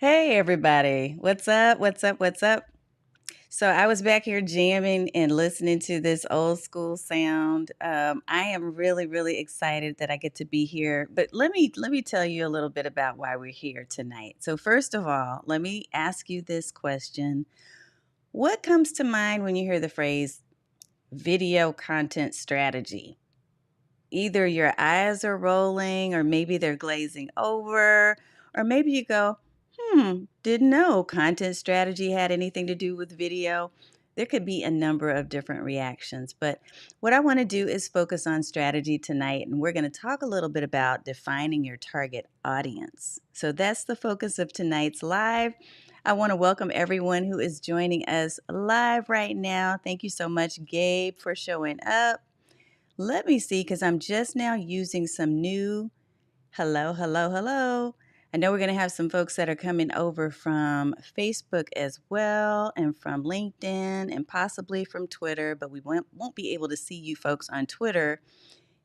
Hey everybody, what's up? What's up? What's up? So I was back here jamming and listening to this old school sound. I am really, really excited that I get to be here. But let me tell you a little bit about why we're here tonight. So first of all, let me ask you this question: what comes to mind when you hear the phrase video content strategy? Either your eyes are rolling, or maybe they're glazing over, or maybe you go, didn't know content strategy had anything to do with video. There could be a number of different reactions, but what I want to do is focus on strategy tonight, and we're going to talk a little bit about defining your target audience. So that's the focus of tonight's live. I want to welcome everyone who is joining us live right now. Thank you so much, Gabe, for showing up. Let me see, because I'm just now using some new hello, hello, hello. I know we're going to have some folks that are coming over from Facebook as well, and from LinkedIn, and possibly from Twitter, but we won't be able to see you folks on Twitter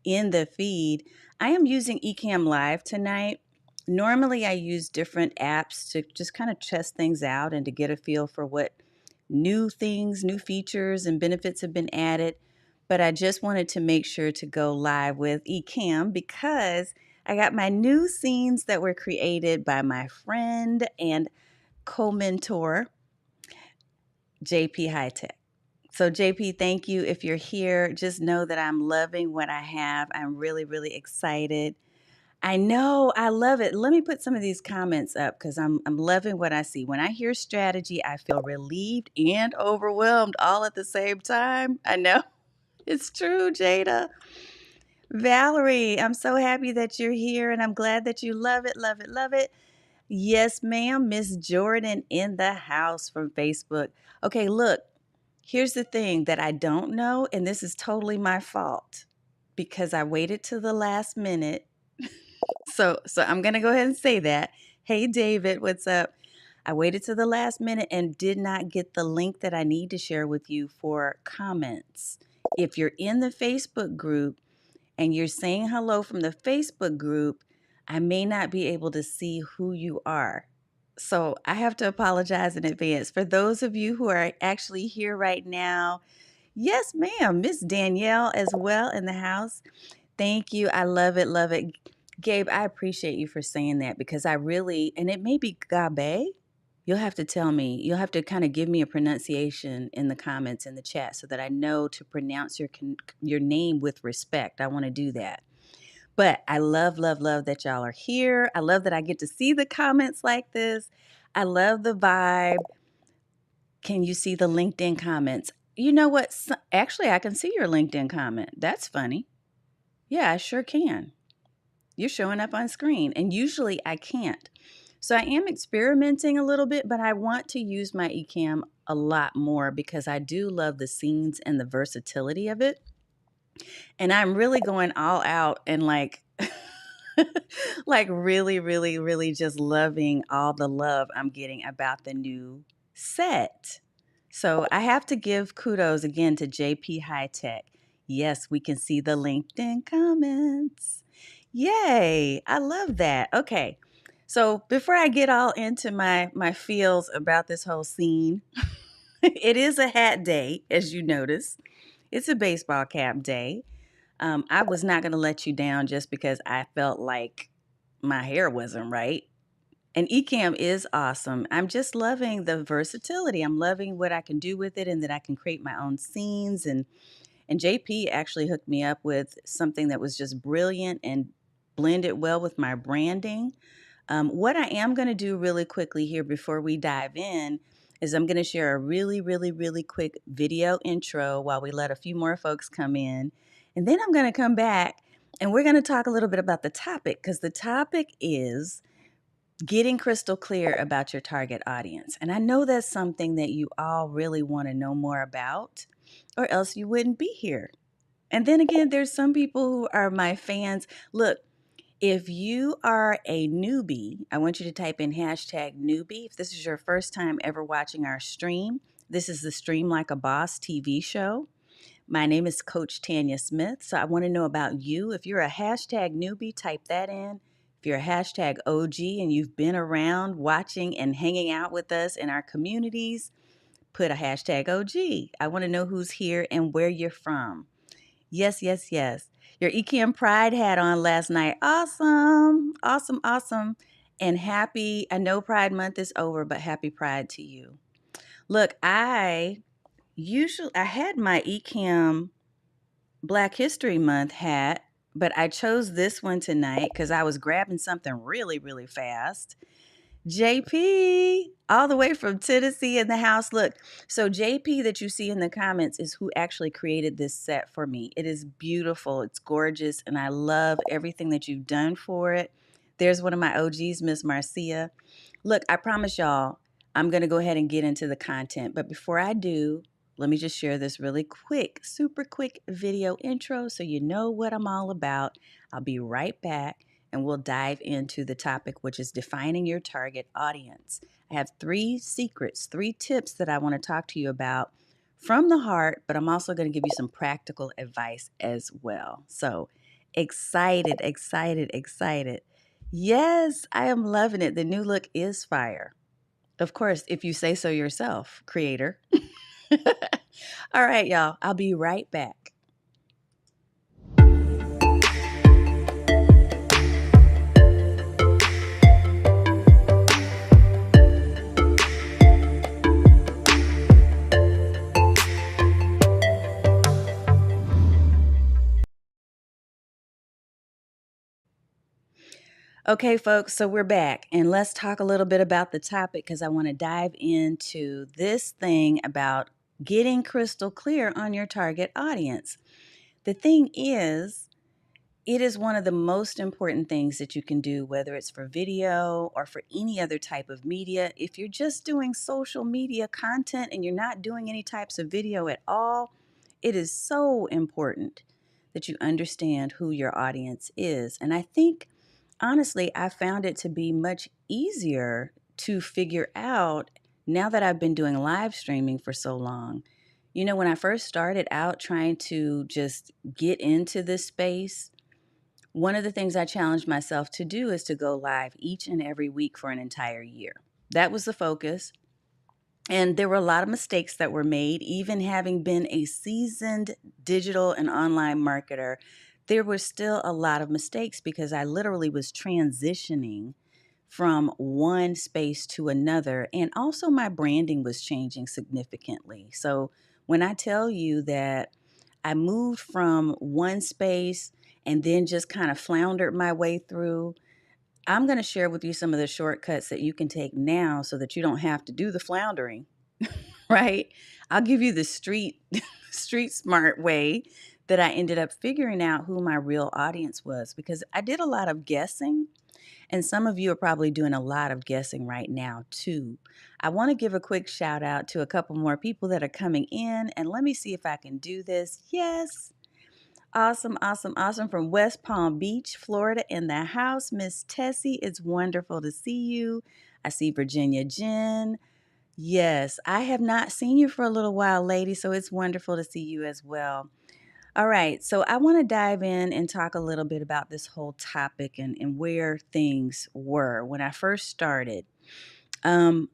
in the feed. I am using Ecamm Live tonight. Normally, I use different apps to just kind of test things out and to get a feel for what new things, new features, and benefits have been added. But I just wanted to make sure to go live with Ecamm because I got my new scenes that were created by my friend and co-mentor, JP High Tech. So, JP, thank you. If you're here, just know that I'm loving what I have. I'm really, really excited. I know, I love it. Let me put some of these comments up because I'm loving what I see. When I hear strategy, I feel relieved and overwhelmed all at the same time. I know it's true, Jada. Valerie, I'm so happy that you're here and I'm glad that you love it, love it, love it. Yes, ma'am. Miss Jordan in the house from Facebook. Okay, look, here's the thing that I don't know, and this is totally my fault because I waited to the last minute. So I'm gonna go ahead and say that. Hey David, what's up? I waited to the last minute and did not get the link that I need to share with you for comments. If you're in the Facebook group and you're saying hello from the Facebook group, I may not be able to see who you are. So I have to apologize in advance. For those of you who are actually here right now, yes, ma'am, Miss Danielle as well in the house. Thank you. I love it, love it. Gabe, I appreciate you for saying that because I really, and it may be Gabe. You'll have to tell me. You'll have to kind of give me a pronunciation in the comments in the chat so that I know to pronounce your name with respect. I want to do that. But I love, love, love that y'all are here. I love that I get to see the comments like this. I love the vibe. Can you see the LinkedIn comments? You know what? Actually, I can see your LinkedIn comment. That's funny. Yeah, I sure can. You're showing up on screen. And usually I can't. So I am experimenting a little bit, but I want to use my Ecamm a lot more because I do love the scenes and the versatility of it. And I'm really going all out and like really, really, really just loving all the love I'm getting about the new set. So I have to give kudos again to JP High Tech. Yes, we can see the LinkedIn comments. Yay, I love that. Okay. So before I get all into my feels about this whole scene, it is a hat day, as you notice. It's a baseball cap day. I was not going to let you down just because I felt like my hair wasn't right. And Ecamm is awesome. I'm just loving the versatility. I'm loving what I can do with it and that I can create my own scenes. And JP actually hooked me up with something that was just brilliant and blended well with my branding. What I am going to do really quickly here before we dive in is I'm going to share a really, really, really quick video intro while we let a few more folks come in. And then I'm going to come back and we're going to talk a little bit about the topic because the topic is getting crystal clear about your target audience. And I know that's something that you all really want to know more about, or else you wouldn't be here. And then again, there's some people who are my fans. Look, if you are a newbie, I want you to type in hashtag newbie. If this is your first time ever watching our stream, this is the Stream Like a Boss TV show. My name is Coach Tanya Smith. So I want to know about you. If you're a hashtag newbie, type that in. If you're a hashtag OG and you've been around watching and hanging out with us in our communities, put a hashtag OG. I want to know who's here and where you're from. Yes, yes, yes. Your Ecamm Pride hat on last night. Awesome. Awesome, awesome. And happy, I know Pride Month is over, but happy Pride to you. Look, I had my Ecamm Black History Month hat, but I chose this one tonight because I was grabbing something really, really fast. JP, all the way from Tennessee in the house. Look, so JP that you see in the comments is who actually created this set for me. It is beautiful, it's gorgeous, and I love everything that you've done for it. There's one of my OGs, Miss Marcia. Look, I promise y'all, I'm going to go ahead and get into the content. But before I do, let me just share this really quick, super quick video intro so you know what I'm all about. I'll be right back and we'll dive into the topic, which is defining your target audience. I have 3 secrets, 3 tips that I want to talk to you about from the heart, but I'm also going to give you some practical advice as well. So excited, excited, excited. Yes, I am loving it. The new look is fire. Of course, if you say so yourself, creator. All right, y'all. I'll be right back. Okay, folks, so we're back and let's talk a little bit about the topic because I want to dive into this thing about getting crystal clear on your target audience. The thing is, it is one of the most important things that you can do, whether it's for video or for any other type of media. If you're just doing social media content and you're not doing any types of video at all, it is so important that you understand who your audience is. And I think, honestly, I found it to be much easier to figure out now that I've been doing live streaming for so long. You know, when I first started out trying to just get into this space, one of the things I challenged myself to do is to go live each and every week for an entire year. That was the focus. And there were a lot of mistakes that were made, even having been a seasoned digital and online marketer. There were still a lot of mistakes because I literally was transitioning from one space to another. And also, my branding was changing significantly. So, when I tell you that I moved from one space and then just kind of floundered my way through, I'm going to share with you some of the shortcuts that you can take now so that you don't have to do the floundering, right? I'll give you the street smart way that I ended up figuring out who my real audience was, because I did a lot of guessing. And some of you are probably doing a lot of guessing right now, too. I want to give a quick shout out to a couple more people that are coming in. And let me see if I can do this. Yes. Awesome, awesome, awesome. From West Palm Beach, Florida, in the house. Miss Tessie, it's wonderful to see you. I see Virginia Jen. Yes, I have not seen you for a little while, lady, so it's wonderful to see you as well. All right, so I want to dive in and talk a little bit about this whole topic and where things were when I first started. Um,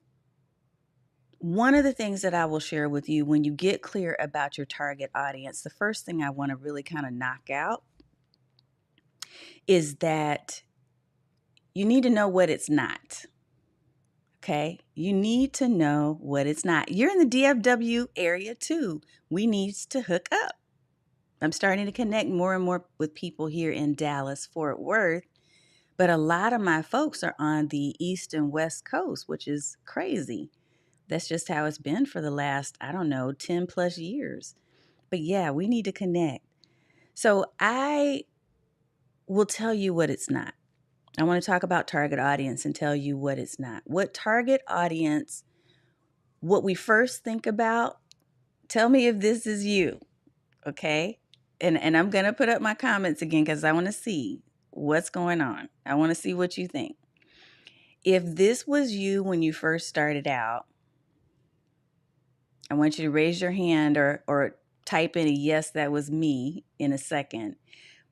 One of the things that I will share with you when you get clear about your target audience, the first thing I want to really kind of knock out is that you need to know what it's not. Okay, you need to know what it's not. You're in the DFW area too. We need to hook up. I'm starting to connect more and more with people here in Dallas, Fort Worth, but a lot of my folks are on the East and West Coast, which is crazy. That's just how it's been for the last, I don't know, 10 plus years. But yeah, we need to connect. So I will tell you what it's not. I want to talk about target audience and tell you what it's not. What target audience, what we first think about, tell me if this is you, okay? And I'm going to put up my comments again because I want to see what's going on. I want to see what you think. If this was you when you first started out, I want you to raise your hand or type in a yes, that was me in a second.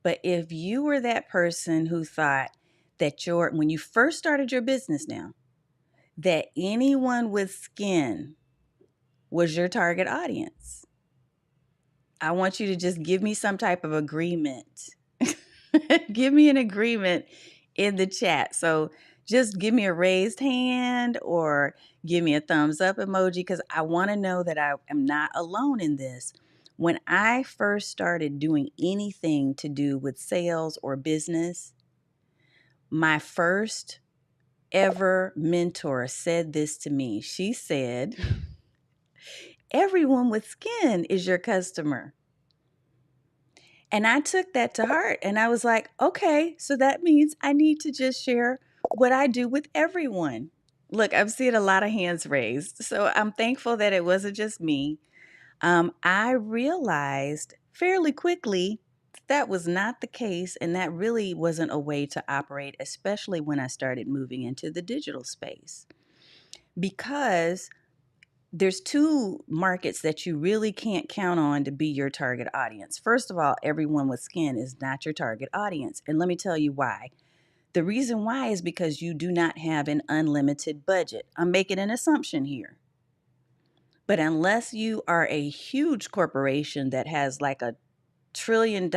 But if you were that person who thought that when you first started your business now, that anyone with skin was your target audience, I want you to just give me some type of agreement. Give me an agreement in the chat. So just give me a raised hand or give me a thumbs up emoji because I want to know that I am not alone in this. When I first started doing anything to do with sales or business, my first ever mentor said this to me. She said, everyone with skin is your customer. And I took that to heart and I was like, okay, so that means I need to just share what I do with everyone. Look, I'm seeing a lot of hands raised. So I'm thankful that it wasn't just me. I realized fairly quickly that was not the case. And that really wasn't a way to operate, especially when I started moving into the digital space. Because there's two markets that you really can't count on to be your target audience. First of all, everyone with skin is not your target audience. And let me tell you why. The reason why is because you do not have an unlimited budget. I'm making an assumption here. But unless you are a huge corporation that has like a $1 trillion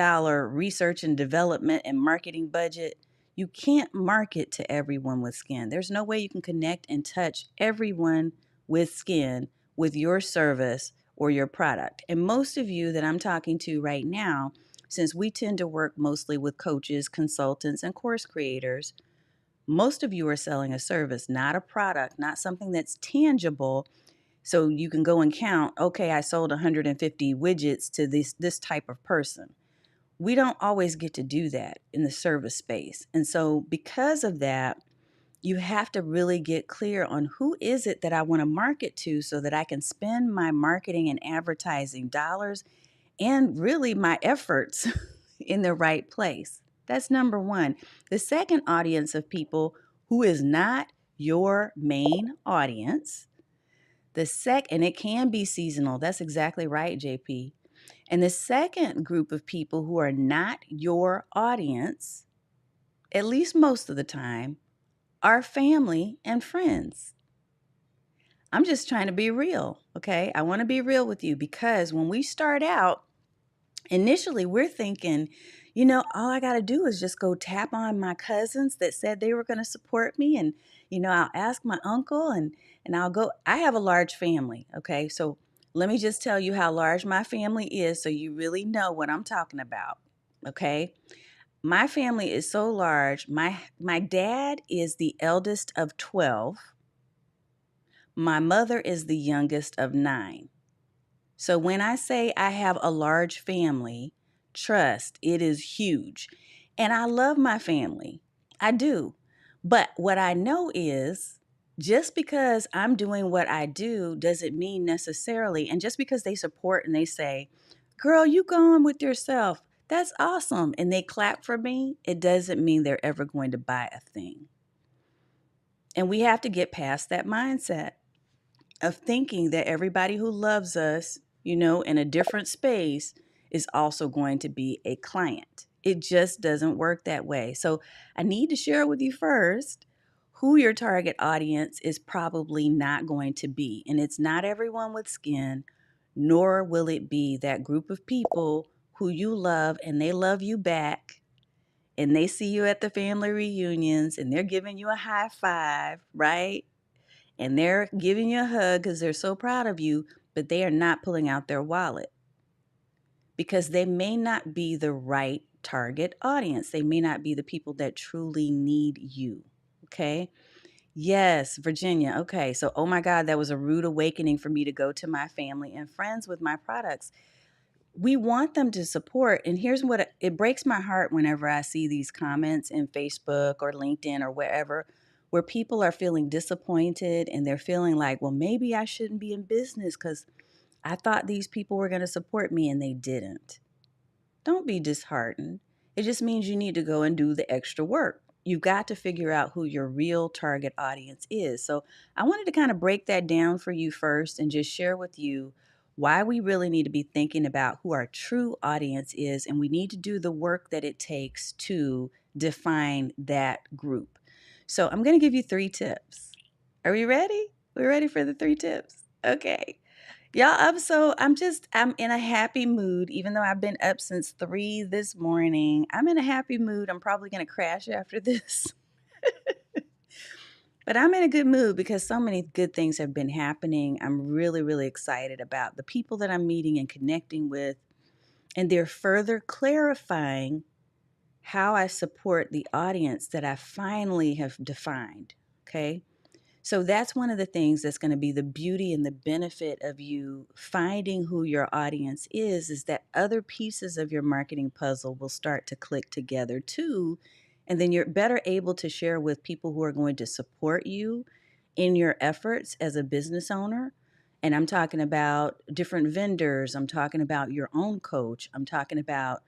research and development and marketing budget, you can't market to everyone with skin. There's no way you can connect and touch everyone with skin with your service or your product. And most of you that I'm talking to right now, since we tend to work mostly with coaches, consultants, and course creators, most of you are selling a service, not a product, not something that's tangible. So you can go and count, okay, I sold 150 widgets to this type of person. We don't always get to do that in the service space. And so because of that, you have to really get clear on who is it that I want to market to so that I can spend my marketing and advertising dollars and really my efforts in the right place. That's number one. The second audience of people who is not your main audience, and it can be seasonal. That's exactly right, JP. And the second group of people who are not your audience, at least most of the time, are family and friends. I'm just trying to be real, okay? I want to be real with you because when we start out, initially we're thinking, all I got to do is just go tap on my cousins that said they were going to support me and I'll ask my uncle and I'll go. I have a large family, okay? So let me just tell you how large my family is so you really know what I'm talking about, okay? My family is so large. My dad is the eldest of 12. My mother is the youngest of 9. So when I say I have a large family, Trust, it is huge. And I love my family. I do. But what I know is just because I'm doing what I do doesn't mean necessarily, and just because they support and they say, girl, you go on with yourself, that's awesome, and they clap for me, it doesn't mean they're ever going to buy a thing. And we have to get past that mindset of thinking that everybody who loves us, in a different space is also going to be a client. It just doesn't work that way. So I need to share with you first who your target audience is probably not going to be. And it's not everyone with skin, nor will it be that group of people who you love and they love you back and they see you at the family reunions and they're giving you a high five, right? And they're giving you a hug because they're so proud of you, but they are not pulling out their wallet because they may not be the right target audience. They may not be the people that truly need you. Okay. Yes, Virginia. Okay. So, oh my God, that was a rude awakening for me to go to my family and friends with my products. We want them to support. And here's what it breaks my heart whenever I see these comments in Facebook or LinkedIn or wherever, where people are feeling disappointed and they're feeling like, well, maybe I shouldn't be in business because I thought these people were going to support me and they didn't. Don't be disheartened. It just means you need to go and do the extra work. You've got to figure out who your real target audience is. So I wanted to kind of break that down for you first and just share with you why we really need to be thinking about who our true audience is. And we need to do the work that it takes to define that group. So I'm going to give you 3 tips. Are we ready? We're ready for the 3 tips. Okay. Y'all, I'm in a happy mood, even though I've been up since 3 this morning. I'm in a happy mood. I'm probably going to crash after this. But I'm in a good mood because so many good things have been happening. I'm really, really excited about the people that I'm meeting and connecting with. And they're further clarifying how I support the audience that I finally have defined. Okay. So that's one of the things that's going to be the beauty and the benefit of you finding who your audience is that other pieces of your marketing puzzle will start to click together too. And then you're better able to share with people who are going to support you in your efforts as a business owner. And I'm talking about different vendors. I'm talking about your own coach. I'm talking about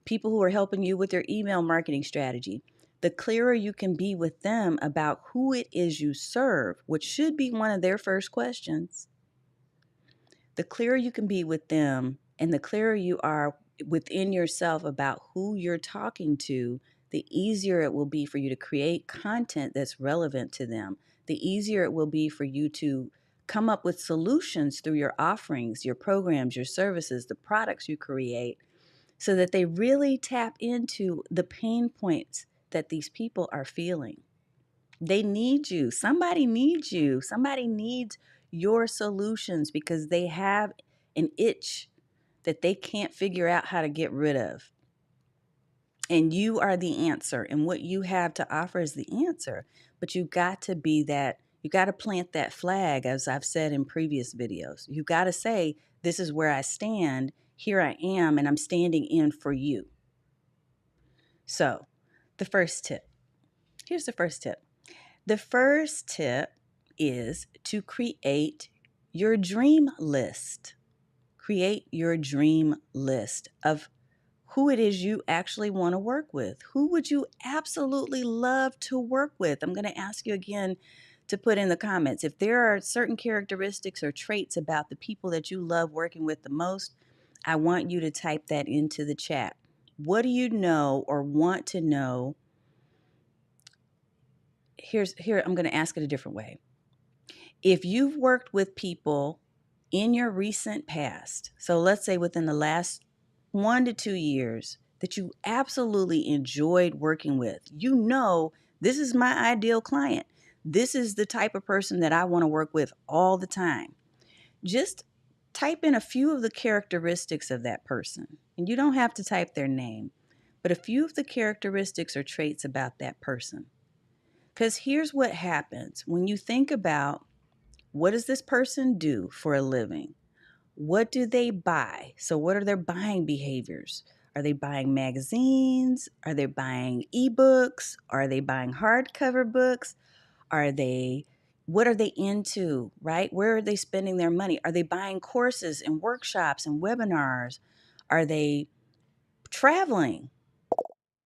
people who are helping you with your email marketing strategy. The clearer you can be with them about who it is you serve, which should be one of their first questions, the clearer you can be with them and the clearer you are within yourself about who you're talking to, the easier it will be for you to create content that's relevant to them. The easier it will be for you to come up with solutions through your offerings, your programs, your services, the products you create, so that they really tap into the pain points that these people are feeling. They need you. Somebody needs you. Somebody needs your solutions because they have an itch that they can't figure out how to get rid of. And you are the answer. And what you have to offer is the answer. But you've got to be that, you got to plant that flag, as I've said in previous videos. You've got to say, this is where I stand. Here I am, and I'm standing in for you. So, the first tip. Here's the first tip. The first tip is to create your dream list. Create your dream list of who it is you actually want to work with. Who would you absolutely love to work with? I'm going to ask you again to put in the comments. If there are certain characteristics or traits about the people that you love working with the most, I want you to type that into the chat. What do you know or want to know? Here, I'm going to ask it a different way. If you've worked with people in your recent past, so let's say within the last 1 to 2 years, that you absolutely enjoyed working with, this is my ideal client. This is the type of person that I want to work with all the time. Just type in a few of the characteristics of that person. And you don't have to type their name, but a few of the characteristics or traits about that person. Because here's what happens when you think about, what does this person do for a living? What do they buy? So what are their buying behaviors? Are they buying magazines? Are they buying ebooks? Are they buying hardcover books? Are they, what are they into, right? Where are they spending their money? Are they buying courses and workshops and webinars? Are they traveling?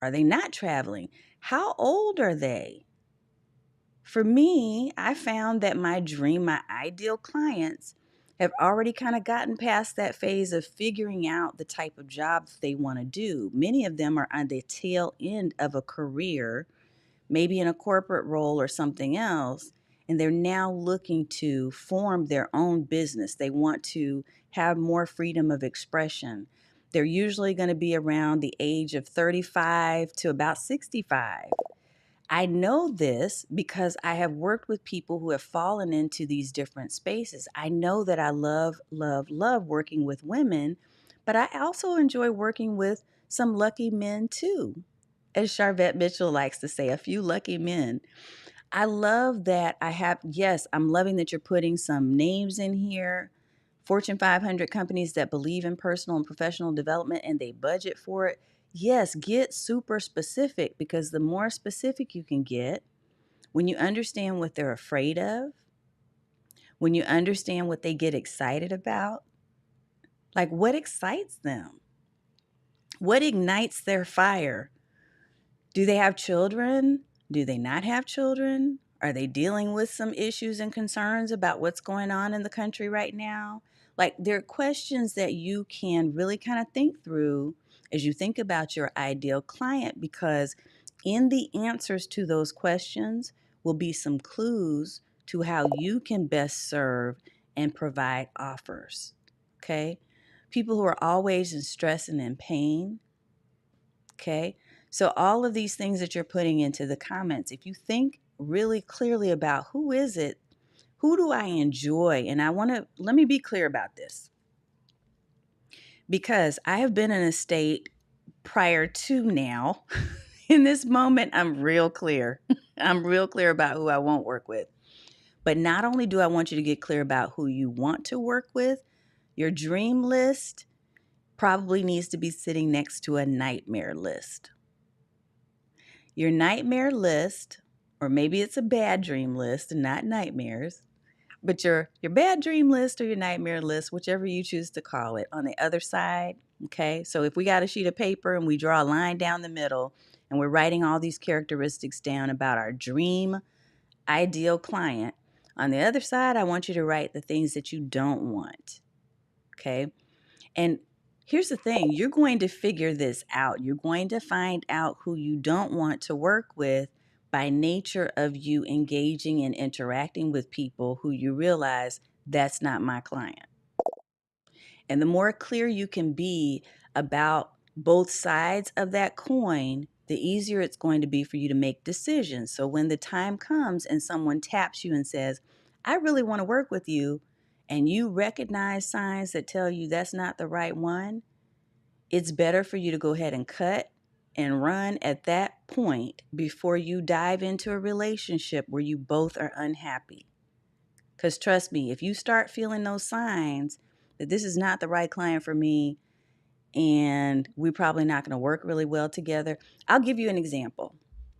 Are they not traveling? How old are they? For me, I found that my ideal clients have already kind of gotten past that phase of figuring out the type of jobs they want to do. Many of them are on the tail end of a career, maybe in a corporate role or something else, and they're now looking to form their own business. They want to have more freedom of expression. They're usually going to be around the age of 35 to about 65. I know this because I have worked with people who have fallen into these different spaces. I know that I love, love, love working with women, but I also enjoy working with some lucky men too. As Charvette Mitchell likes to say, a few lucky men. I love that yes, I'm loving that you're putting some names in here. Fortune 500 companies that believe in personal and professional development and they budget for it. Yes, get super specific because the more specific you can get, when you understand what they're afraid of, when you understand what they get excited about, like what excites them, what ignites their fire. Do they have children? Do they not have children? Are they dealing with some issues and concerns about what's going on in the country right now? Like, there are questions that you can really kind of think through as you think about your ideal client, because in the answers to those questions will be some clues to how you can best serve and provide offers. Okay? People who are always in stress and in pain. Okay. So, all of these things that you're putting into the comments, if you think really clearly about who is it, who do I enjoy? And let me be clear about this because I have been in a state prior to now. In this moment, I'm real clear. I'm real clear about who I won't work with. But not only do I want you to get clear about who you want to work with, your dream list probably needs to be sitting next to a nightmare list. Your nightmare list, or maybe it's a bad dream list and not nightmares, but your bad dream list or your nightmare list, whichever you choose to call it, on the other side, okay? So if we got a sheet of paper and we draw a line down the middle and we're writing all these characteristics down about our dream ideal client, on the other side, I want you to write the things that you don't want, okay? And here's the thing, you're going to figure this out. You're going to find out who you don't want to work with by nature of you engaging and interacting with people who you realize that's not my client. And the more clear you can be about both sides of that coin, the easier it's going to be for you to make decisions. So when the time comes and someone taps you and says, I really want to work with you, and you recognize signs that tell you that's not the right one, it's better for you to go ahead and cut and run at that point before you dive into a relationship where you both are unhappy. Because trust me, if you start feeling those signs that this is not the right client for me and we're probably not going to work really well together, I'll give you an example.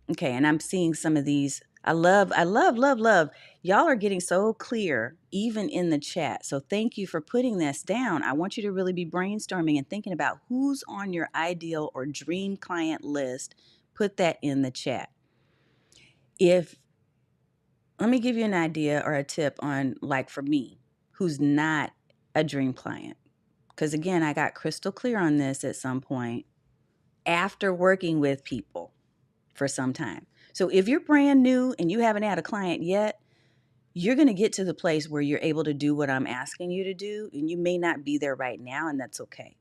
Okay, and I'm seeing some of these. I love, love, love. Y'all are getting so clear, even in the chat. So thank you for putting this down. I want you to really be brainstorming and thinking about who's on your ideal or dream client list. Put that in the chat. If Let me give you an idea or a tip on, like, for me, who's not a dream client. Because again, I got crystal clear on this at some point after working with people for some time. So if you're brand new and you haven't had a client yet, you're going to get to the place where you're able to do what I'm asking you to do, and you may not be there right now, and that's okay.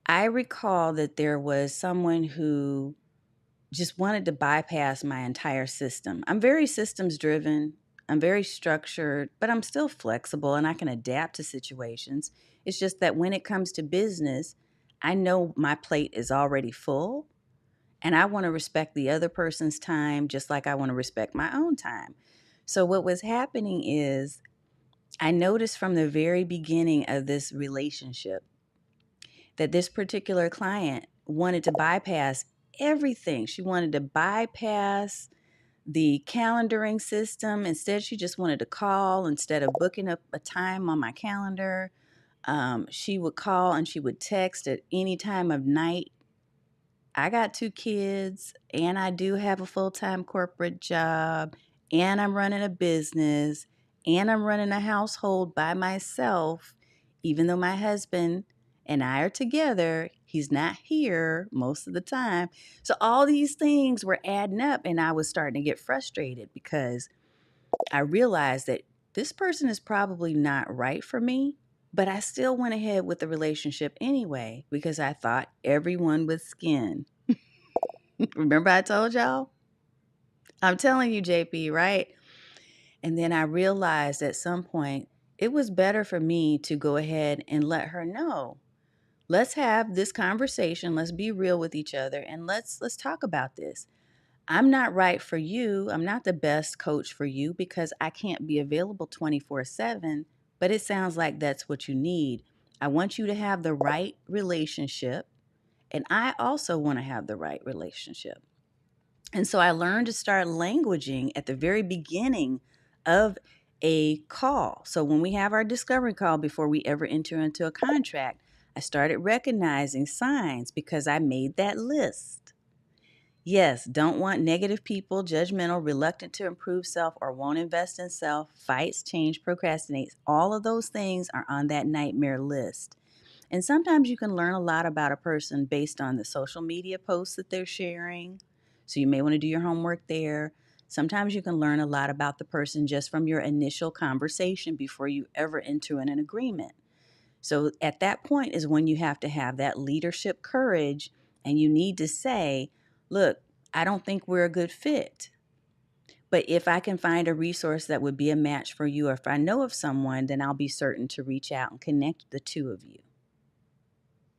I recall that there was someone who just wanted to bypass my entire system. I'm very systems driven. I'm very structured, but I'm still flexible and I can adapt to situations. It's just that when it comes to business, I know my plate is already full and I want to respect the other person's time just like I want to respect my own time. So, what was happening is I noticed from the very beginning of this relationship that this particular client wanted to bypass everything. She wanted to bypass the calendaring system. Instead, she just wanted to call instead of booking up a time on my calendar. She would call and she would text at any time of night. I got 2 kids and I do have a full time corporate job and I'm running a business and I'm running a household by myself. Even though my husband and I are together, he's not here most of the time. So all these things were adding up and I was starting to get frustrated because I realized that this person is probably not right for me. But I still went ahead with the relationship anyway because I thought everyone was skin. Remember I told y'all? I'm telling you, JP, right? And then I realized at some point it was better for me to go ahead and let her know. Let's have this conversation. Let's be real with each other and let's talk about this. I'm not right for you. I'm not the best coach for you because I can't be available 24/7, but it sounds like that's what you need. I want you to have the right relationship, and I also want to have the right relationship. And so I learned to start languaging at the very beginning of a call. So when we have our discovery call before we ever enter into a contract, I started recognizing signs because I made that list. Yes, don't want negative people, judgmental, reluctant to improve self, or won't invest in self, fights, change, procrastinates. All of those things are on that nightmare list. And sometimes you can learn a lot about a person based on the social media posts that they're sharing. So you may want to do your homework there. Sometimes you can learn a lot about the person just from your initial conversation before you ever enter in an agreement. So at that point is when you have to have that leadership courage and you need to say, look, I don't think we're a good fit. But if I can find a resource that would be a match for you, or if I know of someone, then I'll be certain to reach out and connect the two of you.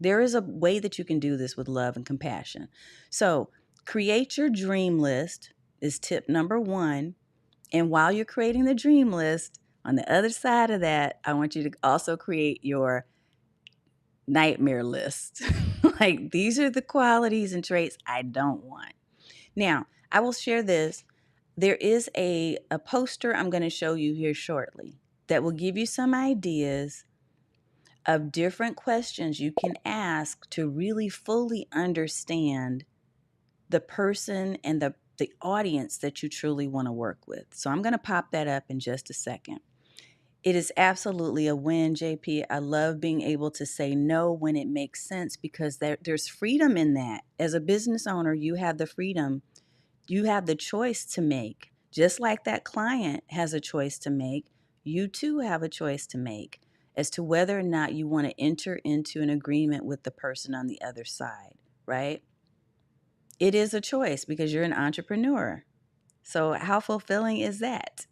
There is a way that you can do this with love and compassion. So, create your dream list is tip number 1. And while you're creating the dream list, on the other side of that, I want you to also create your nightmare list. Like, these are the qualities and traits I don't want. Now, I will share this. There is a poster I'm going to show you here shortly that will give you some ideas of different questions you can ask to really fully understand the person and the audience that you truly want to work with. So I'm going to pop that up in just a second. It is absolutely a win, JP. I love being able to say no when it makes sense because there's freedom in that. As a business owner, you have the freedom, you have the choice to make. Just like that client has a choice to make, you too have a choice to make as to whether or not you want to enter into an agreement with the person on the other side, right? It is a choice because you're an entrepreneur. So, how fulfilling is that?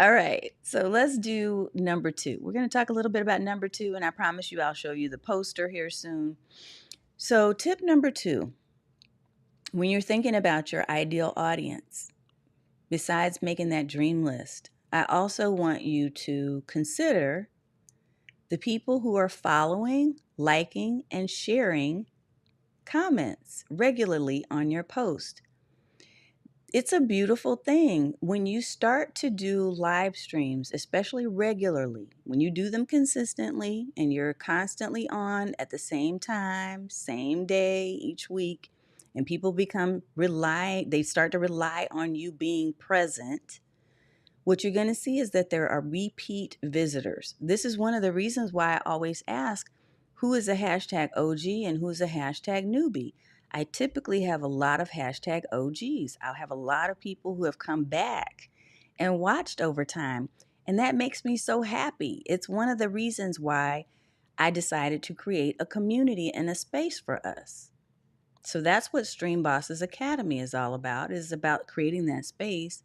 All right, so let's do number 2. We're going to talk a little bit about number 2, and I promise you I'll show you the poster here soon. So, tip number 2, when you're thinking about your ideal audience, besides making that dream list, I also want you to consider the people who are following, liking, and sharing comments regularly on your post. It's a beautiful thing when you start to do live streams, especially regularly, when you do them consistently and you're constantly on at the same time, same day each week, and people they start to rely on you being present. What you're going to see is that there are repeat visitors. This is one of the reasons why I always ask, who is a hashtag OG and who's a hashtag newbie? I typically have a lot of hashtag OGs. I'll have a lot of people who have come back and watched over time. And that makes me so happy. It's one of the reasons why I decided to create a community and a space for us. So that's what Stream Bosses Academy is all about, is about creating that space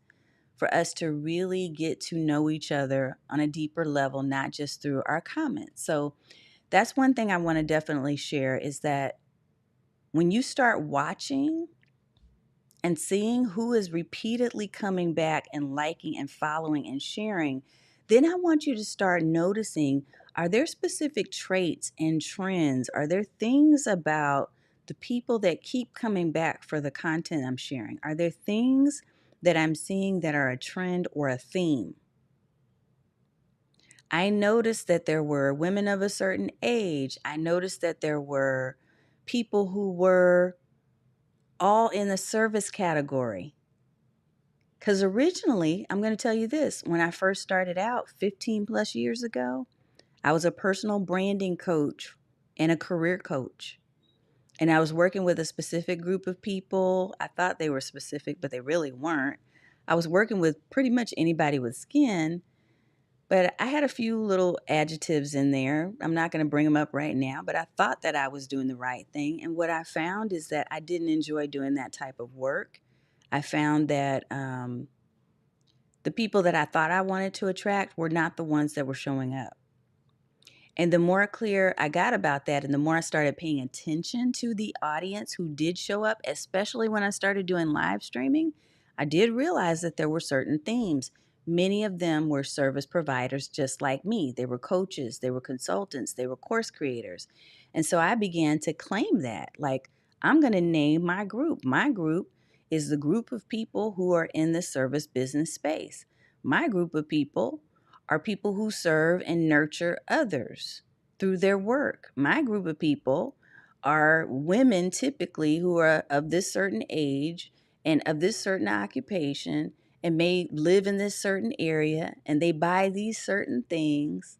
for us to really get to know each other on a deeper level, not just through our comments. So that's one thing I want to definitely share is that when you start watching and seeing who is repeatedly coming back and liking and following and sharing, then I want you to start noticing, Are there specific traits and trends? Are there things about the people that keep coming back for the content I'm sharing? Are there things that I'm seeing that are a trend or a theme? I noticed that there were women of a certain age. I noticed that there were people who were all in the service category. Because originally, I'm going to tell you this, when I first started out 15 plus years ago, I was a personal branding coach and a career coach. And I was working with a specific group of people. I thought they were specific, but they really weren't. I was working with pretty much anybody with skin, but I had a few little adjectives in there. I'm not going to bring them up right now, but I thought that I was doing the right thing. And what I found is that I didn't enjoy doing that type of work. I found that the people that I thought I wanted to attract were not the ones that were showing up. And the more clear I got about that, and the more I started paying attention to the audience who did show up, especially when I started doing live streaming, I did realize that there were certain themes. Many of them were service providers just like me. They were coaches, they were consultants, they were course creators. And so I began to claim that. Like, I'm going to name my group. My group is the group of people who are in the service business space. My group of people are people who serve and nurture others through their work. My group of people are women typically who are of this certain age and of this certain occupation and may live in this certain area, and they buy these certain things,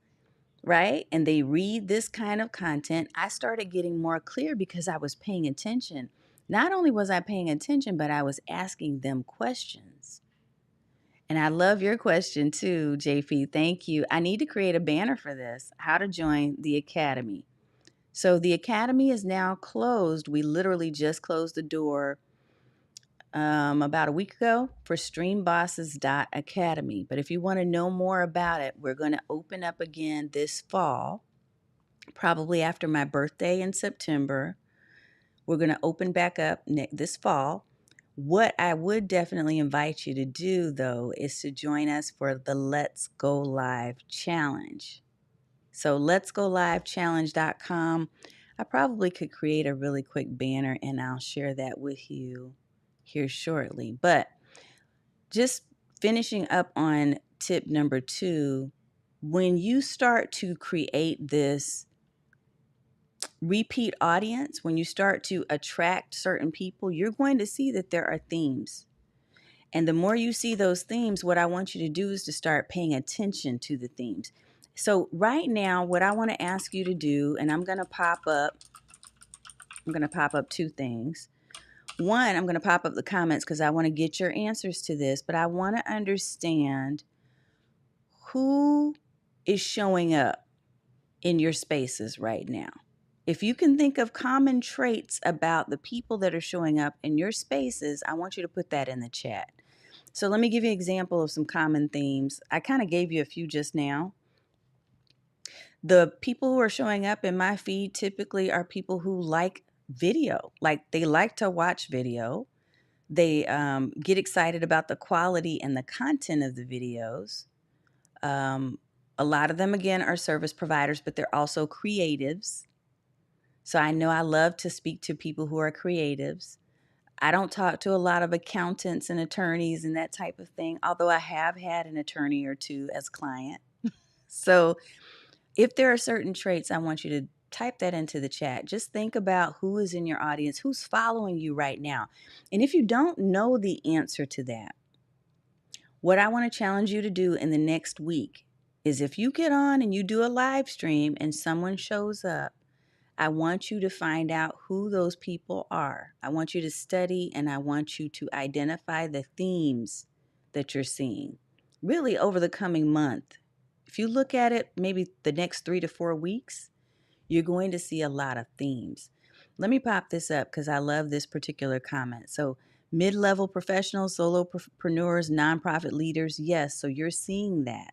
right? And they read this kind of content. I started getting more clear because I was paying attention. Not only was I paying attention, but I was asking them questions. And I love your question too, JP. Thank you. I need to create a banner for this. How to join the Academy. So the Academy is now closed. We literally just closed the door about a week ago for streambosses.academy. But if you want to know more about it, we're going to open up again this fall, probably after my birthday in September. We're going to open back up this fall. What I would definitely invite you to do, though, is to join us for the Let's Go Live Challenge. So let's go live challenge.com. I probably could create a really quick banner and I'll share that with you here shortly. But just finishing up on tip number 2, when you start to create this repeat audience, when you start to attract certain people, you're going to see that there are themes. And the more you see those themes, what I want you to do is to start paying attention to the themes. So right now, what I want to ask you to do, and I'm going to pop up 2 things. One, I'm going to pop up the comments because I want to get your answers to this, but I want to understand who is showing up in your spaces right now. If you can think of common traits about the people that are showing up in your spaces, I want you to put that in the chat. So let me give you an example of some common themes. I kind of gave you a few just now. The people who are showing up in my feed typically are people who like video, like they like to watch video. They get excited about the quality and the content of the videos. A lot of them, again, are service providers, but they're also creatives. So I know I love to speak to people who are creatives. I don't talk to a lot of accountants and attorneys and that type of thing, although I have had an attorney or two as client. So if there are certain traits, I want you to type that into the chat. Just think about who is in your audience, who's following you right now. And if you don't know the answer to that, what I want to challenge you to do in the next week is if you get on and you do a live stream and someone shows up, I want you to find out who those people are. I want you to study and I want you to identify the themes that you're seeing really over the coming month. If you look at it, maybe the next 3 to 4 weeks, you're going to see a lot of themes. Let me pop this up because I love this particular comment. So mid-level professionals, solopreneurs, nonprofit leaders, yes, so you're seeing that.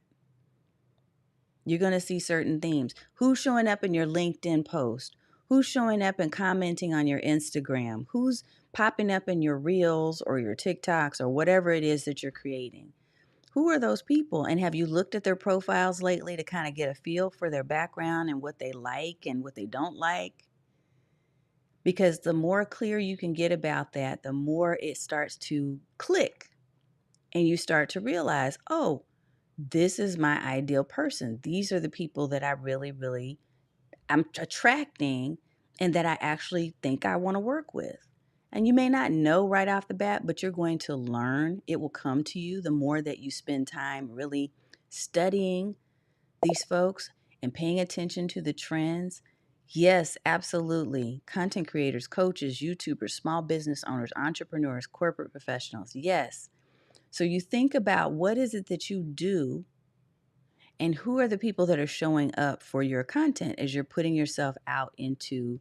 You're going to see certain themes. Who's showing up in your LinkedIn post? Who's showing up and commenting on your Instagram? Who's popping up in your Reels or your TikToks or whatever it is that you're creating? Who are those people? And have you looked at their profiles lately to kind of get a feel for their background and what they like and what they don't like? Because the more clear you can get about that, the more it starts to click and you start to realize, oh, this is my ideal person. These are the people that I really, really I'm attracting and that I actually think I want to work with. And you may not know right off the bat, but you're going to learn. It will come to you the more that you spend time really studying these folks and paying attention to the trends. Yes, absolutely. Content creators, coaches, YouTubers, small business owners, entrepreneurs, corporate professionals. Yes. So you think about what is it that you do and who are the people that are showing up for your content as you're putting yourself out into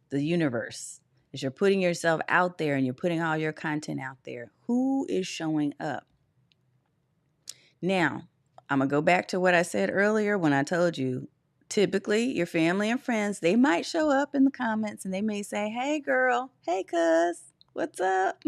the universe, as you're putting yourself out there and you're putting all your content out there. Who is showing up? Now, I'm going to go back to what I said earlier when I told you, typically your family and friends, they might show up in the comments and they may say, hey girl, hey cuz, what's up?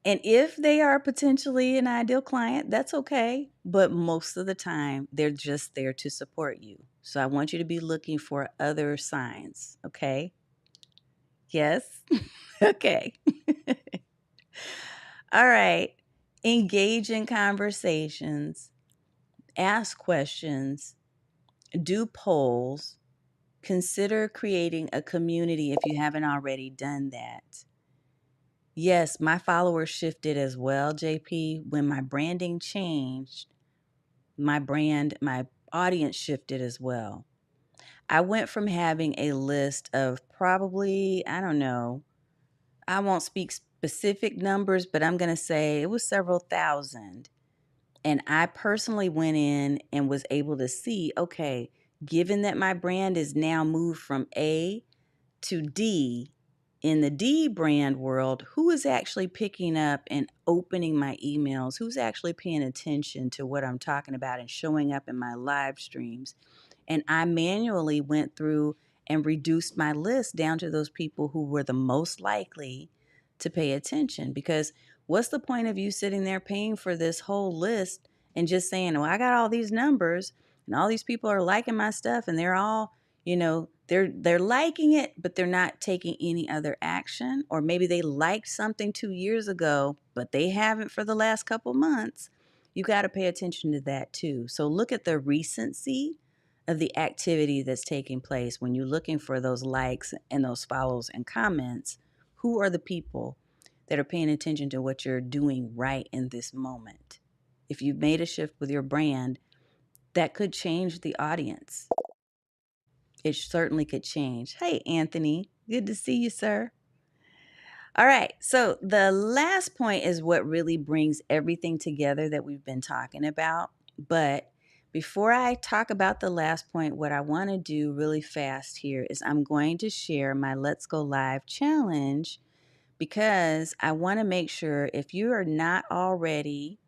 And if they are potentially an ideal client, that's okay. But most of the time, they're just there to support you. So I want you to be looking for other signs, okay? Yes? Okay. All right. Engage in conversations, ask questions, do polls, consider creating a community if you haven't already done that. Yes, my followers shifted as well, JP. When my branding changed, my audience shifted as well. I went from having a list of probably, I don't know, I won't speak specific numbers, but I'm going to say it was several thousand. And I personally went in and was able to see, okay, given that my brand is now moved from A to D, in the D brand world, who is actually picking up and opening my emails? Who's actually paying attention to what I'm talking about and showing up in my live streams? And I manually went through and reduced my list down to those people who were the most likely to pay attention. Because what's the point of you sitting there paying for this whole list and just saying, well, I got all these numbers and all these people are liking my stuff and they're all, they're liking it, but they're not taking any other action. Or maybe they liked something 2 years ago, but they haven't for the last couple months. You got to pay attention to that too. So look at the recency of the activity that's taking place when you're looking for those likes and those follows and comments. Who are the people that are paying attention to what you're doing right in this moment? If you've made a shift with your brand, that could change the audience. It certainly could change. Hey, Anthony, good to see you, sir. All right, so the last point is what really brings everything together that we've been talking about. But before I talk about the last point, what I want to do really fast here is I'm going to share my Let's Go Live challenge because I want to make sure if you are not already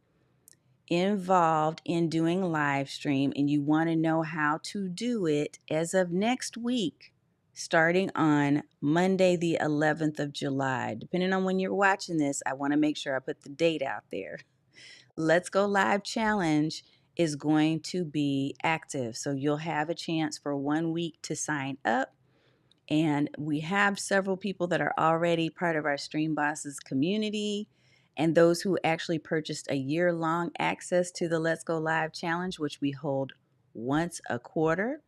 involved in doing live stream and you want to know how to do it as of next week, starting on Monday, the 11th of July. Depending on when you're watching this, I want to make sure I put the date out there. Let's Go Live Challenge is going to be active. So you'll have a chance for 1 week to sign up. And we have several people that are already part of our Stream Bosses community and those who actually purchased a year-long access to the Let's Go Live Challenge, which we hold once a quarter.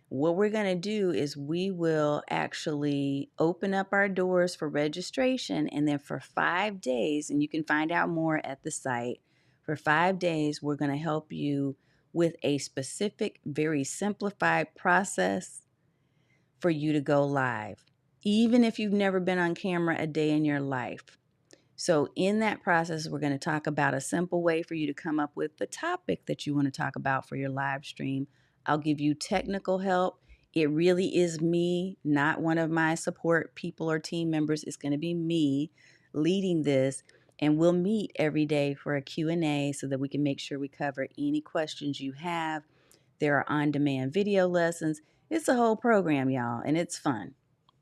What we're going to do is we will actually open up our doors for registration, and then for 5 days, and you can find out more at the site, for 5 days, we're going to help you with a specific, very simplified process for you to go live, even if you've never been on camera a day in your life. So in that process, we're going to talk about a simple way for you to come up with the topic that you want to talk about for your live stream. I'll give you technical help. It really is me, not one of my support people or team members. It's going to be me leading this, and we'll meet every day for a Q&A so that we can make sure we cover any questions you have. There are on-demand video lessons. It's a whole program, y'all, and it's fun.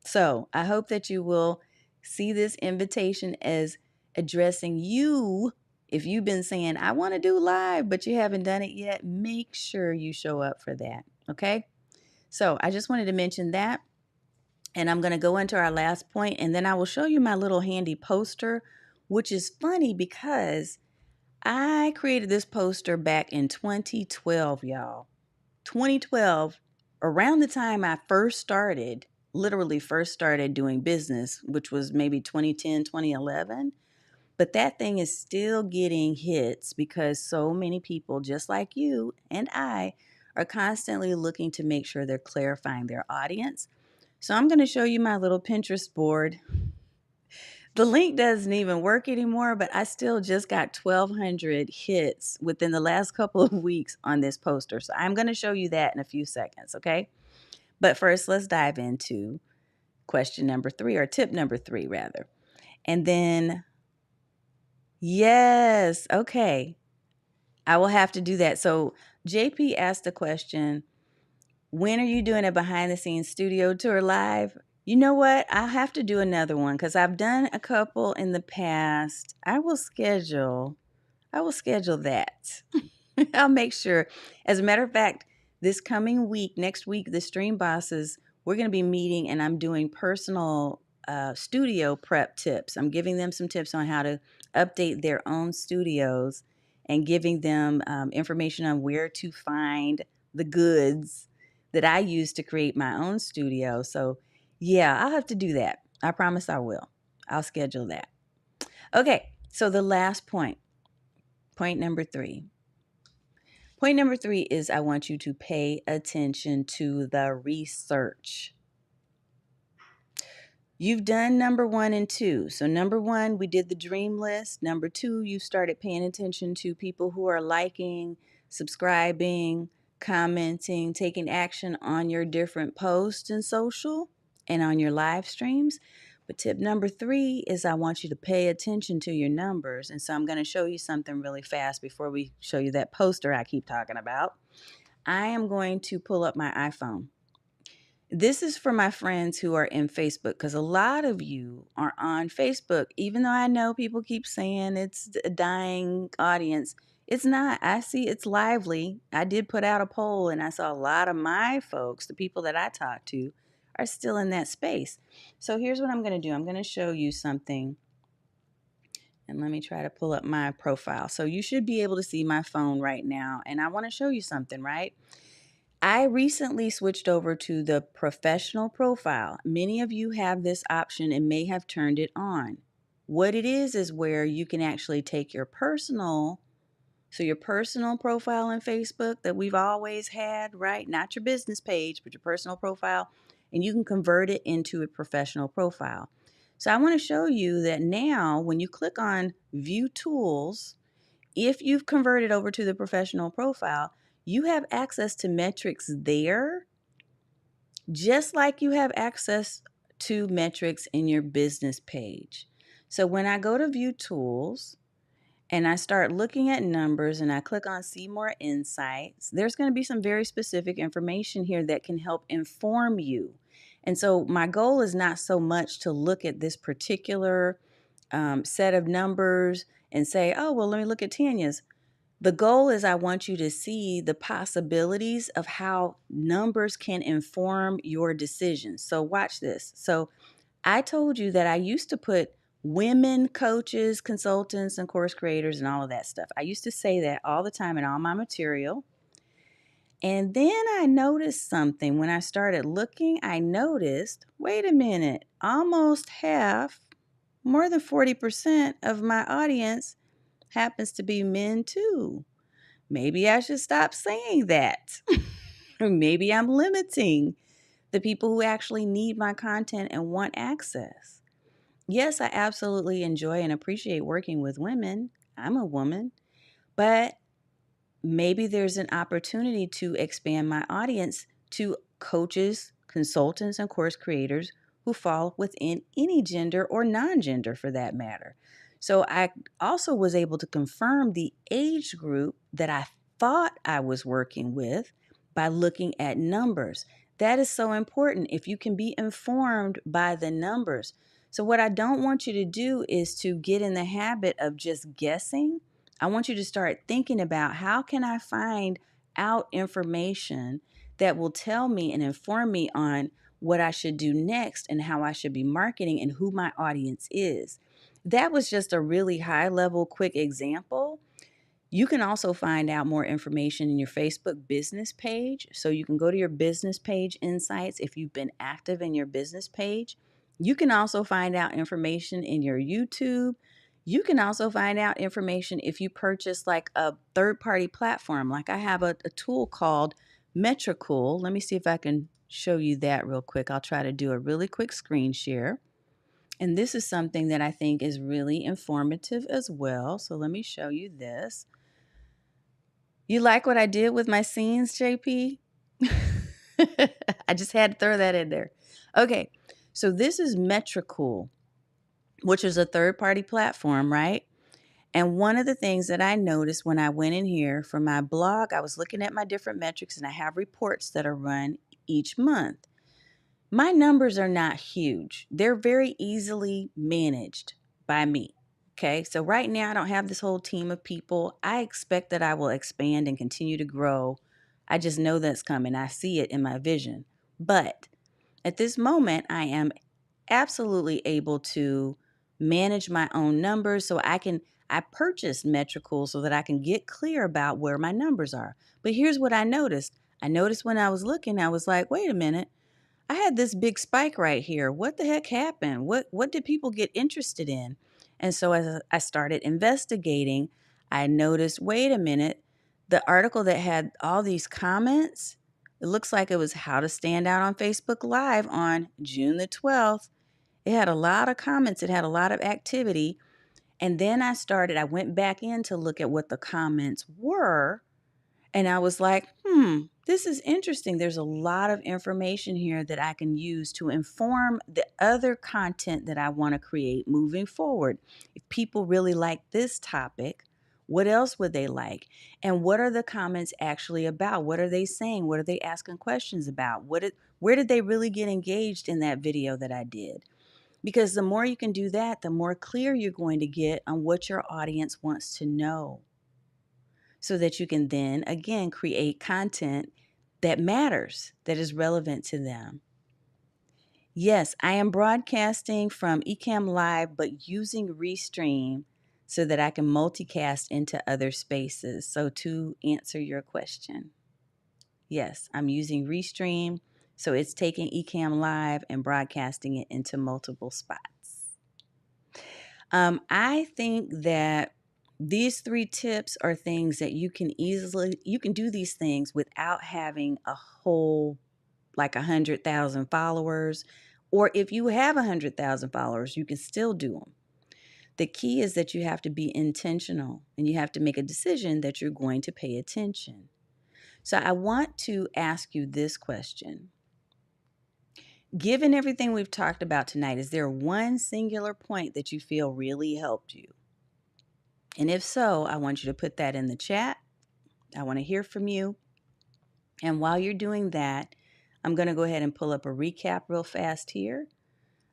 So I hope that you will see this invitation as addressing you If you've been saying, I want to do live, but you haven't done it yet, make sure you show up for that. Okay. So I just wanted to mention that. And I'm going to go into our last point, and then I will show you my little handy poster, which is funny because I created this poster back in 2012, y'all. 2012, around the time I first started, literally first started doing business, which was maybe 2010, 2011. But that thing is still getting hits because so many people, just like you and I, are constantly looking to make sure they're clarifying their audience. So I'm going to show you my little Pinterest board. The link doesn't even work anymore, but I still just got 1,200 hits within the last couple of weeks on this poster. So I'm going to show you that in a few seconds, okay? But first, let's dive into question number 3, or tip number 3, rather. And then, yes, okay, I will have to do that. So JP asked the question, when are you doing a behind the scenes studio tour live? You know what? I'll have to do another one because I've done a couple in the past. I will schedule that. I'll make sure. As a matter of fact, this coming week, next week, the Stream Bosses, we're going to be meeting and I'm doing personal studio prep tips. I'm giving them some tips on how to update their own studios and giving them information on where to find the goods that I use to create my own studio. So, yeah, I'll have to do that. I promise I will. I'll schedule that. Okay, so the last point, point number 3. Point number 3 is I want you to pay attention to the research. You've done number 1 and 2. So number 1, we did the dream list. Number 2, you started paying attention to people who are liking, subscribing, commenting, taking action on your different posts and social and on your live streams. But tip number 3 is I want you to pay attention to your numbers. And so I'm going to show you something really fast before we show you that poster I keep talking about. I am going to pull up my iPhone. This is for my friends who are in Facebook because a lot of you are on Facebook. Even though I know people keep saying it's a dying audience, it's not. I see it's lively. I did put out a poll and I saw a lot of my folks, the people that I talk to, are still in that space. So here's what I'm going to do. I'm going to show you something. And let me try to pull up my profile. So you should be able to see my phone right now. And I want to show you something, right? I recently switched over to the professional profile. Many of you have this option and may have turned it on. What it is where you can actually take your personal, so your personal profile on Facebook that we've always had, right? Not your business page, but your personal profile, and you can convert it into a professional profile. So I want to show you that now when you click on View Tools, if you've converted over to the professional profile, you have access to metrics there, just like you have access to metrics in your business page. So when I go to View Tools and I start looking at numbers and I click on See More Insights, there's going to be some very specific information here that can help inform you. And so my goal is not so much to look at this particular set of numbers and say, oh, well, let me look at Tanya's. The goal is I want you to see the possibilities of how numbers can inform your decisions. So watch this. So I told you that I used to put women coaches, consultants, and course creators and all of that stuff. I used to say that all the time in all my material. And then I noticed something. When I started looking, I noticed, wait a minute, almost half, more than 40% of my audience happens to be men too. Maybe I should stop saying that. Maybe I'm limiting the people who actually need my content and want access. Yes, I absolutely enjoy and appreciate working with women. I'm a woman, but maybe there's an opportunity to expand my audience to coaches, consultants, and course creators who fall within any gender or non-gender for that matter. So I also was able to confirm the age group that I thought I was working with by looking at numbers. That is so important if you can be informed by the numbers. So what I don't want you to do is to get in the habit of just guessing I want you to start thinking about how can I find out information that will tell me and inform me on what I should do next and how I should be marketing and who my audience is. That was just a really high level, quick example. You can also find out more information in your Facebook business page. So you can go to your business page insights if you've been active in your business page. You can also find out information in your YouTube. You can also find out information if you purchase like a third party platform. Like I have a tool called Metricool. Let me see if I can show you that real quick. I'll try to do a really quick screen share. And this is something that I think is really informative as well. So let me show you this. You like what I did with my scenes, JP? I just had to throw that in there. Okay, so this is Metricool, which is a third party platform, right? And one of the things that I noticed when I went in here for my blog, I was looking at my different metrics and I have reports that are run each month. My numbers are not huge, they're very easily managed by me. Okay, so right now I don't have this whole team of people. I expect that I will expand and continue to grow. I just know that's coming. I see it in my vision. But at this moment, I am absolutely able to manage my own numbers I purchased Metricool so that I can get clear about where my numbers are. But here's what I noticed. I noticed when I was looking, I was like, wait a minute. I had this big spike right here. What the heck happened? What did people get interested in? And so as I started investigating, I noticed, wait a minute, the article that had all these comments, it looks like it was how to stand out on Facebook Live on June the 12th. It had a lot of comments, it had a lot of activity. And then I went back in to look at what the comments were. And I was like, this is interesting. There's a lot of information here that I can use to inform the other content that I want to create moving forward. If people really like this topic, what else would they like? And what are the comments actually about? What are they saying? What are they asking questions about? Where did they really get engaged in that video that I did? Because the more you can do that, the more clear you're going to get on what your audience wants to know, so that you can then, again, create content that matters, that is relevant to them. Yes, I am broadcasting from Ecamm Live, but using Restream so that I can multicast into other spaces. So to answer your question, yes, I'm using Restream. So it's taking Ecamm Live and broadcasting it into multiple spots. I think that these 3 tips are things that you can do these things without having a whole, like 100,000 followers. Or if you have 100,000 followers, you can still do them. The key is that you have to be intentional and you have to make a decision that you're going to pay attention. So I want to ask you this question. Given everything we've talked about tonight, is there one singular point that you feel really helped you? And if so, I want you to put that in the chat. I want to hear from you. And while you're doing that, I'm going to go ahead and pull up a recap real fast here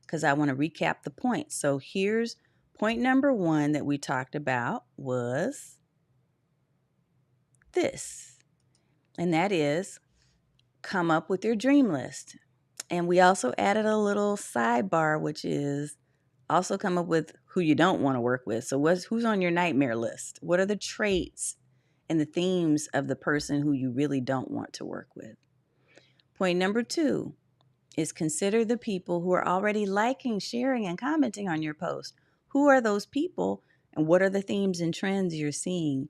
because I want to recap the points. So here's point number 1 that we talked about was this, and that is come up with your dream list. And we also added a little sidebar, which is also come up with who you don't want to work with. So who's on your nightmare list? What are the traits and the themes of the person who you really don't want to work with? Point number 2 is consider the people who are already liking, sharing, and commenting on your post. Who are those people and what are the themes and trends you're seeing?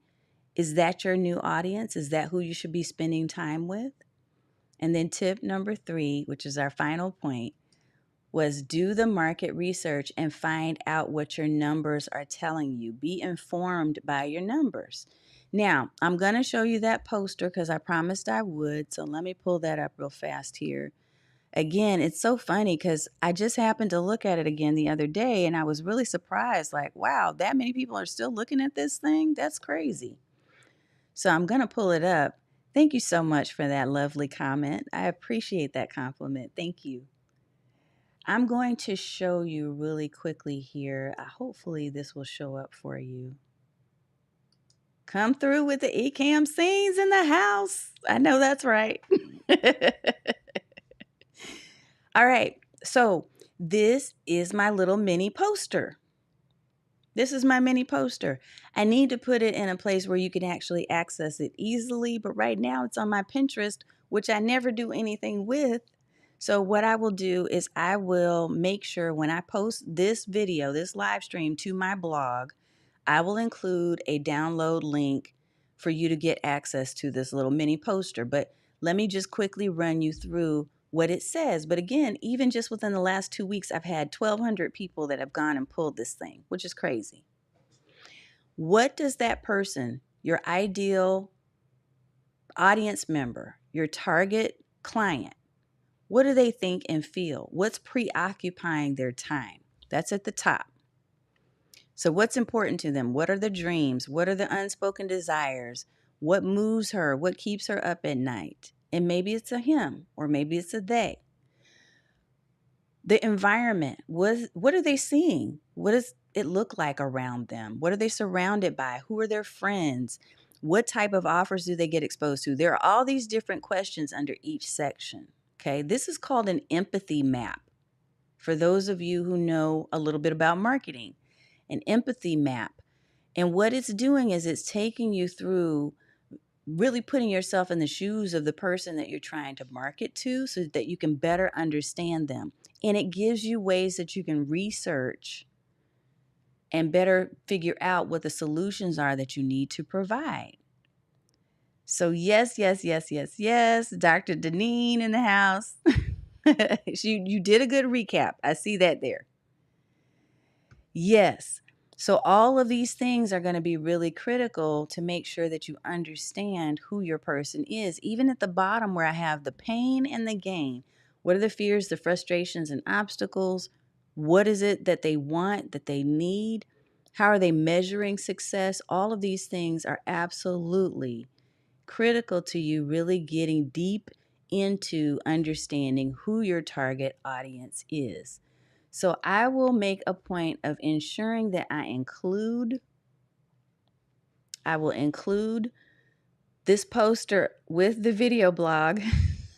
Is that your new audience? Is that who you should be spending time with? And then tip number 3, which is our final point, was do the market research and find out what your numbers are telling you. Be informed by your numbers. Now, I'm going to show you that poster because I promised I would. So let me pull that up real fast here. Again, it's so funny because I just happened to look at it again the other day and I was really surprised. Like, wow, that many people are still looking at this thing? That's crazy. So I'm going to pull it up. Thank you so much for that lovely comment. I appreciate that compliment. Thank you. I'm going to show you really quickly here. Hopefully this will show up for you. Come through with the Ecamm scenes in the house. I know that's right. All right. So this is my little mini poster. This is my mini poster. I need to put it in a place where you can actually access it easily, but right now it's on my Pinterest, which I never do anything with. So what I will do is I will make sure when I post this video, this live stream to my blog, I will include a download link for you to get access to this little mini poster. But let me just quickly run you through what it says. But again, even just within the last 2 weeks, I've had 1,200 people that have gone and pulled this thing, which is crazy. What does that person, your ideal audience member, your target client, what do they think and feel? What's preoccupying their time? That's at the top. So, what's important to them? What are the dreams? What are the unspoken desires? What moves her? What keeps her up at night? And maybe it's a him or maybe it's a they. The environment, what are they seeing? What does it look like around them? What are they surrounded by? Who are their friends? What type of offers do they get exposed to? There are all these different questions under each section. Okay, this is called an empathy map. For those of you who know a little bit about marketing, an empathy map. And what it's doing is it's taking you through really putting yourself in the shoes of the person that you're trying to market to so that you can better understand them. And it gives you ways that you can research and better figure out what the solutions are that you need to provide. So yes, yes, yes, yes, yes. Dr. Deneen in the house. You did a good recap. I see that there. Yes. So all of these things are going to be really critical to make sure that you understand who your person is. Even at the bottom where I have the pain and the gain, what are the fears, the frustrations and obstacles? What is it that they want, that they need? How are they measuring success? All of these things are absolutely critical to you really getting deep into understanding who your target audience is. So I will make a point of ensuring that I will include this poster with the video blog.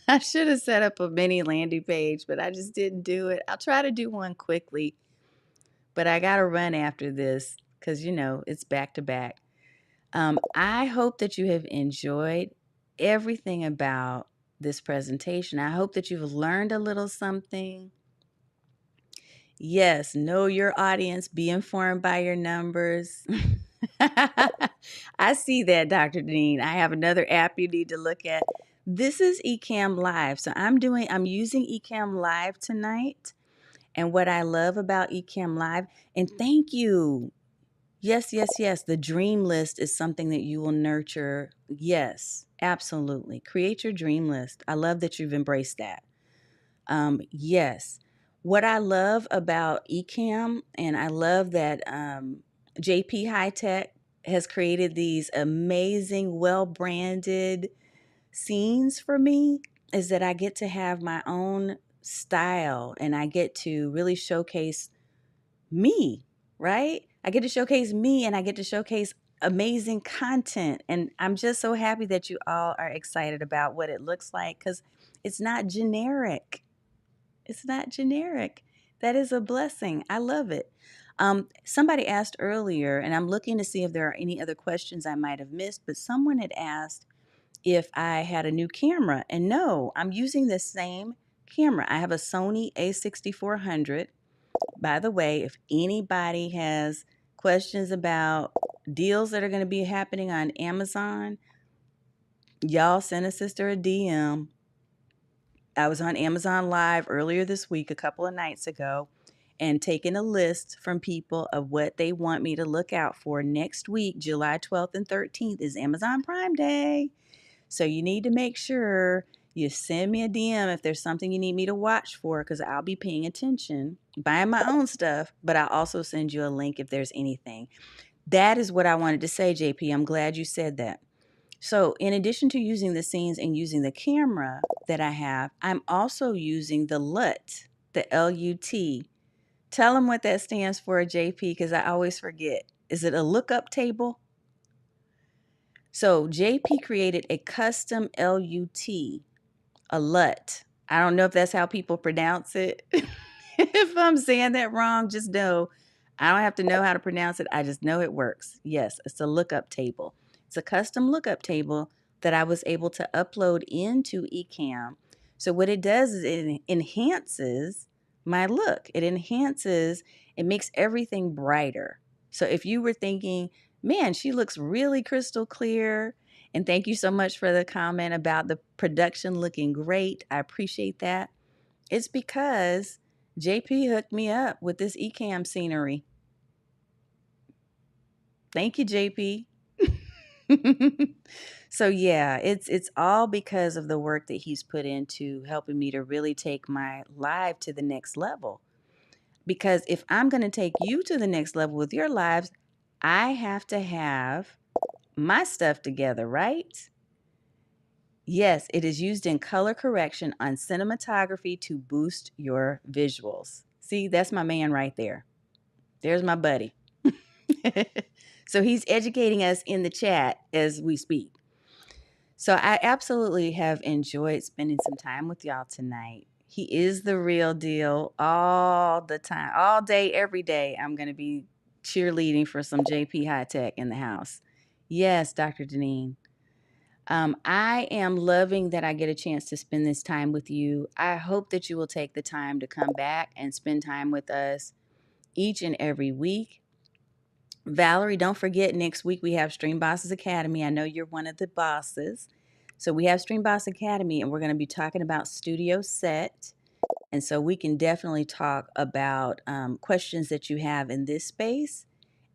I should have set up a mini landing page, but I just didn't do it. I'll try to do one quickly, but I got to run after this because, it's back to back. I hope that you have enjoyed everything about this presentation. I hope that you've learned a little something. Yes, know your audience, be informed by your numbers. I see that, Dr. Dean. I have another app you need to look at. This is Ecamm Live. So I'm using Ecamm Live tonight. And what I love about Ecamm Live, and thank you. Yes, yes, yes. The dream list is something that you will nurture. Yes, absolutely. Create your dream list. I love that you've embraced that. Yes. What I love about Ecamm, and I love that JP High Tech has created these amazing, well branded scenes for me, is that I get to have my own style and I get to really showcase me, right? I get to showcase me and I get to showcase amazing content. And I'm just so happy that you all are excited about what it looks like because it's not generic. It's not generic. That is a blessing. I love it. Somebody asked earlier, and I'm looking to see if there are any other questions I might have missed, but someone had asked if I had a new camera. And no, I'm using the same camera. I have a Sony A6400. By the way, if anybody has questions about deals that are going to be happening on Amazon, y'all send a sister a DM. I was on Amazon Live earlier this week, a couple of nights ago, and taking a list from people of what they want me to look out for next week. July 12th and 13th is Amazon Prime Day. So you need to make sure you send me a DM if there's something you need me to watch for, because I'll be paying attention, buying my own stuff, but I'll also send you a link if there's anything. That is what I wanted to say, JP. I'm glad you said that. So in addition to using the scenes and using the camera that I have, I'm also using the LUT, the LUT. Tell them what that stands for, JP, because I always forget. Is it a lookup table? So JP created a custom LUT, a LUT. I don't know if that's how people pronounce it. If I'm saying that wrong, just know I don't have to know how to pronounce it. I just know it works. Yes, it's a lookup table. It's a custom lookup table that I was able to upload into Ecamm. So what it does is it enhances my look. It makes everything brighter. So if you were thinking, man, she looks really crystal clear, and thank you so much for the comment about the production looking great. I appreciate that. It's because JP hooked me up with this Ecamm scenery. Thank you, JP. So yeah, it's all because of the work that he's put into helping me to really take my live to the next level. Because if I'm going to take you to the next level with your lives, I have to have my stuff together, right? Yes, it is used in color correction on cinematography to boost your visuals. See, that's my man right there. There's my buddy. So he's educating us in the chat as we speak. So I absolutely have enjoyed spending some time with y'all tonight. He is the real deal all the time, all day, every day. I'm going to be cheerleading for some JP High Tech in the house. Yes, Dr. Deneen. I am loving that I get a chance to spend this time with you. I hope that you will take the time to come back and spend time with us each and every week. Valerie, don't forget next week we have Stream Bosses Academy. I know you're one of the bosses. So we have Stream Boss Academy and we're going to be talking about Studio Set. And so we can definitely talk about questions that you have in this space.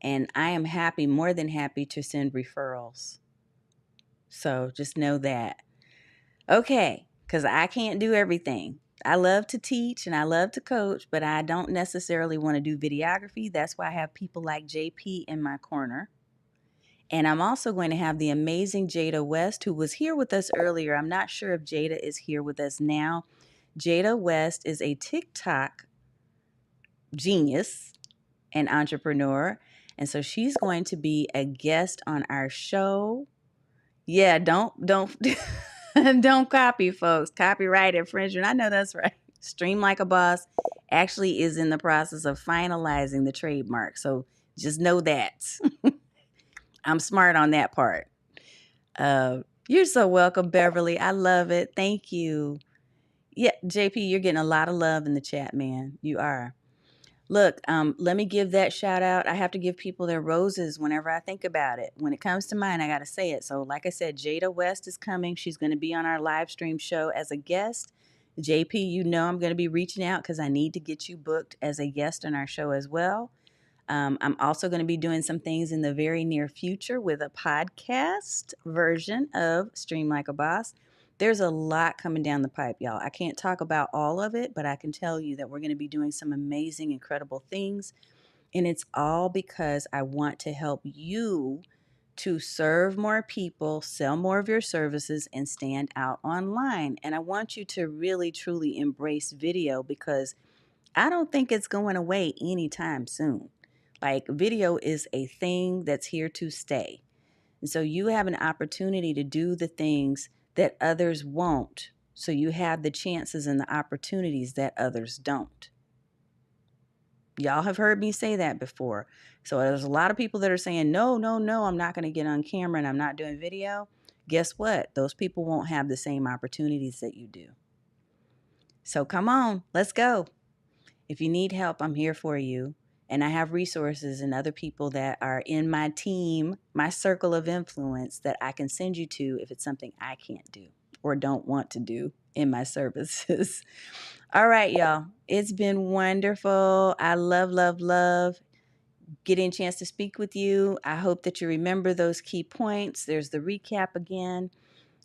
And I am happy, more than happy to send referrals. So just know that. Okay, because I can't do everything. I love to teach and I love to coach, but I don't necessarily want to do videography. That's why I have people like JP in my corner. And I'm also going to have the amazing Jada West, who was here with us earlier. I'm not sure if Jada is here with us now. Jada West is a TikTok genius and entrepreneur. And so she's going to be a guest on our show. Yeah, don't don't copy, folks. Copyright infringement. I know that's right. Stream Like a Boss actually is in the process of finalizing the trademark. So just know that. I'm smart on that part. You're so welcome, Beverly. I love it. Thank you. Yeah, JP, you're getting a lot of love in the chat, man. You are. Look, let me give that shout out. I have to give people their roses whenever I think about it. When it comes to mine, I got to say it. So, like I said, Jada West is coming. She's going to be on our live stream show as a guest. JP, you know I'm going to be reaching out because I need to get you booked as a guest on our show as well. I'm also going to be doing some things in the very near future with a podcast version of Stream Like a Boss. There's a lot coming down the pipe, y'all. I can't talk about all of it, but I can tell you that we're going to be doing some amazing, incredible things. And it's all because I want to help you to serve more people, sell more of your services, and stand out online. And I want you to really, truly embrace video because I don't think it's going away anytime soon. Like, video is a thing that's here to stay. And so you have an opportunity to do the things that others won't. So you have the chances and the opportunities that others don't. Y'all have heard me say that before. So there's a lot of people that are saying, no, no, no, I'm not going to get on camera and I'm not doing video. Guess what? Those people won't have the same opportunities that you do. So come on, let's go. If you need help, I'm here for you. And I have resources and other people that are in my team, my circle of influence that I can send you to if it's something I can't do or don't want to do in my services. All right, y'all. It's been wonderful. I love, love, love getting a chance to speak with you. I hope that you remember those key points. There's the recap again.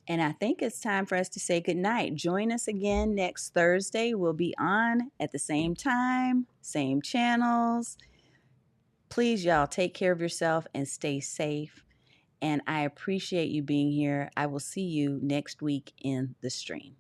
And I think it's time for us to say goodnight. Join us again next Thursday. We'll be on at the same time, same channels. Please, y'all, take care of yourself and stay safe. And I appreciate you being here. I will see you next week in the stream.